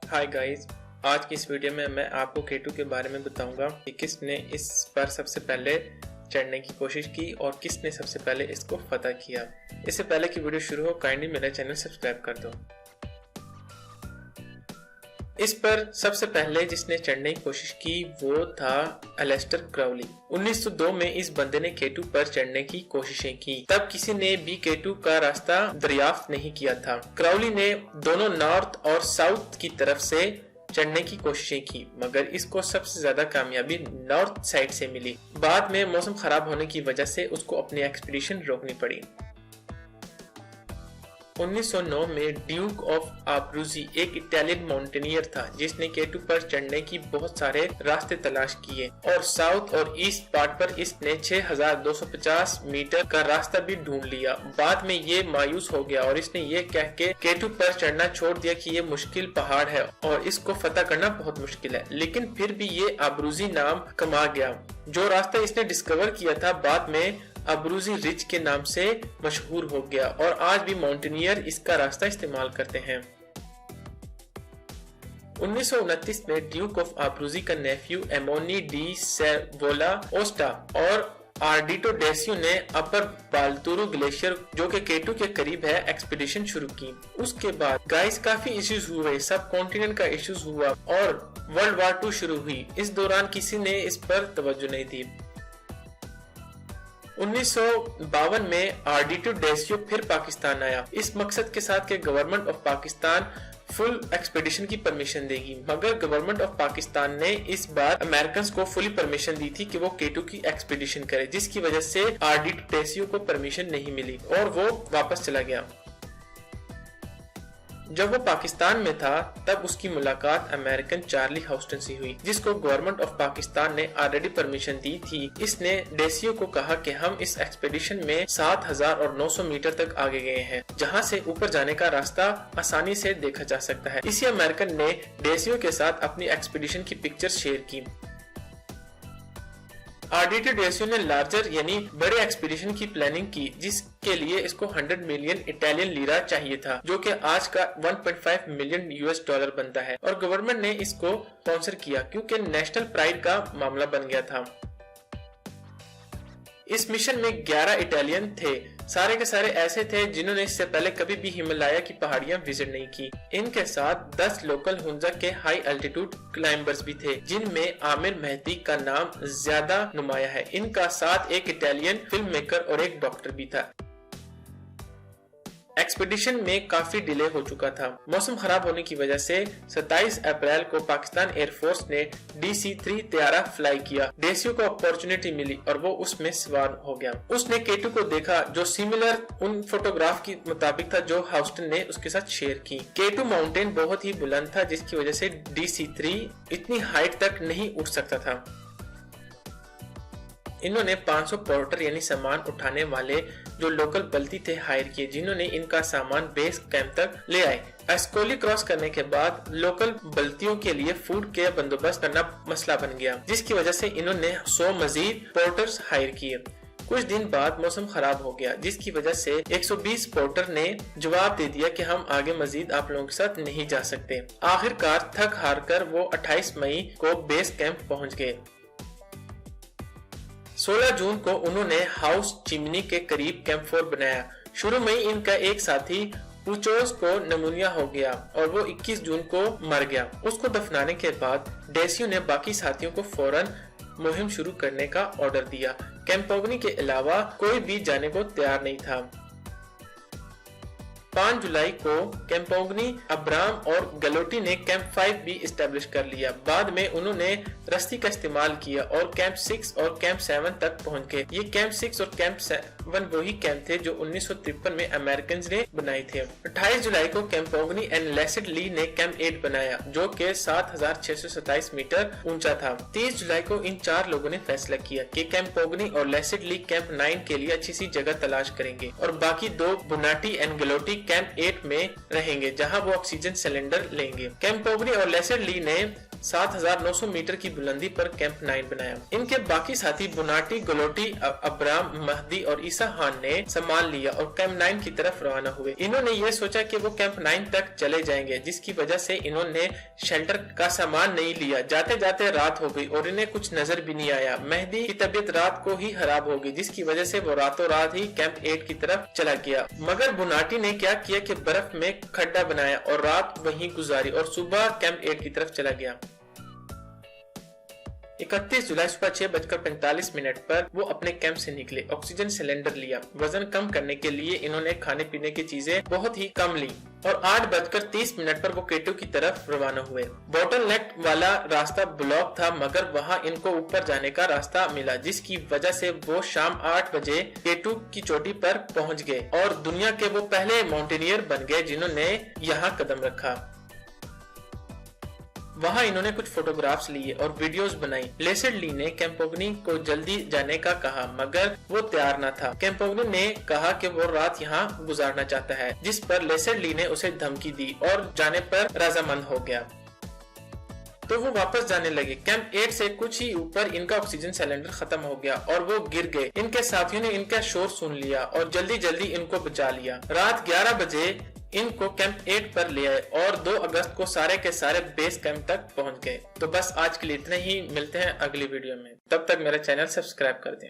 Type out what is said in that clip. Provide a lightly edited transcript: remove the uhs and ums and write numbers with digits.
Hi guys, आज की इस वीडियो में मैं आपको K2 के बारे में बताऊंगा कि किसने इस पर सबसे पहले चढ़ने की कोशिश की और किसने सबसे पहले इसको फतह किया। इससे पहले कि वीडियो शुरू हो, काइंडली मेरा चैनल सब्सक्राइब कर दो। इस पर सबसे पहले जिसने चढ़ने की कोशिश की वो था एलिस्टर क्राउली। 1902 में इस बंदे ने K2 पर चढ़ने की कोशिशें की। तब किसी ने भी K2 का रास्ता दरियाफ्त नहीं किया था। क्राउली ने दोनों नॉर्थ और साउथ की तरफ से चढ़ने की कोशिशें की, मगर इसको सबसे ज्यादा कामयाबी नॉर्थ साइड से मिली। बाद में मौसम खराब होने की वजह से उसको अपनी एक्सपीडिशन रोकनी पड़ी। 1909 में ड्यूक ऑफ आब्रूजी एक इटालियन माउंटेनियर था जिसने K2 पर चढ़ने की बहुत सारे रास्ते तलाश किए और साउथ और ईस्ट पार्ट पर इसने 6250 मीटर का रास्ता भी ढूंढ लिया। बाद में ये मायूस हो गया और इसने ये कह के K2 पर चढ़ना छोड़ दिया कि ये मुश्किल पहाड़ है और इसको फतह करना बहुत मुश्किल है। लेकिन फिर भी ये आब्रूजी नाम कमा गया। जो रास्ता इसने डिस्कवर किया था बाद में आब्रूजी रिज के नाम से मशहूर हो गया और आज भी माउंटेनियर इसका रास्ता इस्तेमाल करते हैं। 1929 में ड्यूक ऑफ आब्रूजी का नेफ्यू एमोनी डी सेवोला ओस्टा और आर्डिटो डेसियो ने अपर बालतुरु ग्लेशियर जो कि K2 के करीब है एक्सपीडिशन शुरू की। उसके बाद गाइस काफी इश्यूज हुए, सब कॉन्टिनेंट का इश्यूज हुआ और वर्ल्ड वार 2 शुरू हुई। इस दौरान किसी ने इस पर तवज्जो नहीं दी। 1952 में आर्डिटो डेसियो फिर पाकिस्तान आया इस मकसद के साथ कि government of Pakistan full expedition की परमिशन देगी, मगर गवर्नमेंट ऑफ पाकिस्तान ने इस बार अमेरिकन को फुली परमिशन दी थी कि वो K2 की एक्सपेडिशन करे, जिसकी वजह से आर्डिटो डेसियो को परमिशन नहीं मिली और वो वापस चला गया। जब वो पाकिस्तान में था तब उसकी मुलाकात अमेरिकन चार्ली हाउस्टन से हुई, जिसको गवर्नमेंट ऑफ पाकिस्तान ने ऑलरेडी परमिशन दी थी। इसने डेसियो को कहा कि हम इस एक्सपेडिशन में 7900 मीटर तक आगे गए हैं, जहां से ऊपर जाने का रास्ता आसानी से देखा जा सकता है। इसी अमेरिकन ने डेसियो के साथ अपनी एक्सपेडिशन की पिक्चर शेयर की। आर्डिटो डेसियो ने लार्जर यानी बड़े एक्सपीडिशन की प्लानिंग की, जिसके लिए इसको 100 मिलियन इटालियन लीरा चाहिए था, जो कि आज का 1.5 मिलियन US $, बनता है। और गवर्नमेंट ने इसको स्पॉन्सर किया क्योंकि नेशनल प्राइड का मामला बन गया था। इस मिशन में 11 इटालियन थे, सारे के सारे ऐसे थे जिन्होंने इससे पहले कभी भी हिमालय की पहाड़ियां विजिट नहीं की। इनके साथ 10 लोकल हुंजा के हाई एल्टीट्यूड क्लाइंबर्स भी थे, जिनमें आमिर मेहदी का नाम ज्यादा नुमाया है। इनका साथ एक इटालियन फिल्म मेकर और एक डॉक्टर भी था। एक्सपेडिशन में काफी डिले हो चुका था। मौसम खराब होने की वजह से 27 अप्रैल को पाकिस्तान एयरफोर्स ने DC-3 तैयारा फ्लाई किया। डेसियो को अपॉर्चुनिटी मिली और वो उसमें सवार हो गया। उसने K2 को देखा जो सिमिलर उन फोटोग्राफ के मुताबिक था जो हाउस्टन ने उसके साथ शेयर की। K2 माउंटेन बहुत ही बुलंद था, जिसकी वजह से DC-3 इतनी हाइट तक नहीं उठ सकता था। इन्होंने 500 पोर्टर यानी सामान उठाने वाले जो लोकल बल्ती थे हायर किए, जिन्होंने इनका सामान बेस कैंप तक ले आए। एस्कोली क्रॉस करने के बाद लोकल बल्तियों के लिए फूड के बंदोबस्त करना मसला बन गया, जिसकी वजह से इन्होंने 100 मजीद पोर्टर्स हायर किए। कुछ दिन बाद मौसम खराब हो गया, जिसकी वजह से 120 पोर्टर ने जवाब दे दिया कि हम आगे मजीद आप लोगों के साथ नहीं जा सकते। आखिरकार थक हार कर वो 28 मई को बेस कैंप पहुंच गए। 16 जून को उन्होंने हाउस चिमनी के करीब कैंप फोर बनाया। शुरू में इनका एक साथी पुचोस को नमूनिया हो गया और वो 21 जून को मर गया। उसको दफनाने के बाद डेसियो ने बाकी साथियों को फौरन मुहिम शुरू करने का ऑर्डर दिया। कैंपोगनी के अलावा कोई भी जाने को तैयार नहीं था। 5 जुलाई को कैंपोगनी, अब्राम और गलोटी ने कैंप 5 भी इस्टेब्लिश कर लिया। बाद में उन्होंने रस्सी का इस्तेमाल किया और कैंप 6 और कैंप 7 तक पहुंच गए। ये कैंप 6 और कैंप 7 वही कैंप थे जो 1953 में अमेरिकन ने बनाए थे। 28 जुलाई को कैंपोगनी एंड लेसेड ली ने कैंप 8 बनाया, जो कि 7627 मीटर ऊंचा था। 30 जुलाई को इन 4 लोगों ने फैसला किया कि कैंपोगनी और लेसेड ली कैंप 9 के लिए अच्छी सी जगह तलाश करेंगे और बाकी 2 बुनाटी एंड गलोटी कैंप 8 में रहेंगे, जहां वो ऑक्सीजन सिलेंडर लेंगे। कैंपोगनी और लेसेड ली ने 7,900 मीटर की बुलंदी पर कैंप 9 बनाया। इनके बाकी साथी बुनाटी, गलोटी, अब्राम, महदी और ईसा खान ने संभाल लिया और कैंप 9 की तरफ रवाना हुए। इन्होंने ये सोचा कि वो कैंप 9 तक चले जाएंगे, जिसकी वजह से इन्होंने शेल्टर का सामान नहीं लिया। जाते जाते रात हो गई और इन्हें कुछ नजर भी नहीं आया। मेहदी की तबीयत रात को ही खराब हो गई, जिसकी वजह से वो रातों रात ही कैंप 8 की तरफ चला गया। मगर बुनाटी ने क्या किया कि बर्फ में खड्डा बनाया और रात वहीं गुजारी और सुबह कैंप 8 की तरफ चला गया। 31 जुलाई सुबह 6:45 पर वो अपने कैंप से निकले। ऑक्सीजन सिलेंडर लिया। वजन कम करने के लिए इन्होंने खाने पीने की चीजें बहुत ही कम ली और 8:30 पर वो केटू की तरफ रवाना हुए। बॉटल नेक वाला रास्ता ब्लॉक था, मगर वहाँ इनको ऊपर जाने का रास्ता मिला, जिसकी वजह से वो शाम 8 बजे केटू की चोटी पर पहुँच गए और दुनिया के वो पहले माउंटेनियर बन गए जिन्होंने यहाँ कदम रखा। वहाँ इन्होंने कुछ फोटोग्राफ्स लिए और वीडियोस बनाई। लेसेडली ने कैम्पोगनी को जल्दी जाने का कहा, मगर वो तैयार न था। कैम्पोगनी ने कहा कि वो रात यहाँ गुजारना चाहता है, जिस पर लेसेडली ने उसे धमकी दी और जाने पर रजामंद हो गया। तो वो वापस जाने लगे। कैंप 8 से कुछ ही ऊपर इनका ऑक्सीजन सिलेंडर खत्म हो गया और वो गिर गए। इनके साथियों ने इनका शोर सुन लिया और जल्दी जल्दी इनको बचा लिया। रात 11 बजे इनको कैंप 8 पर ले आए और 2 अगस्त को सारे के सारे बेस कैंप तक पहुंच गए। तो बस आज के लिए इतना ही। मिलते हैं अगली वीडियो में। तब तक मेरा चैनल सब्सक्राइब कर दें।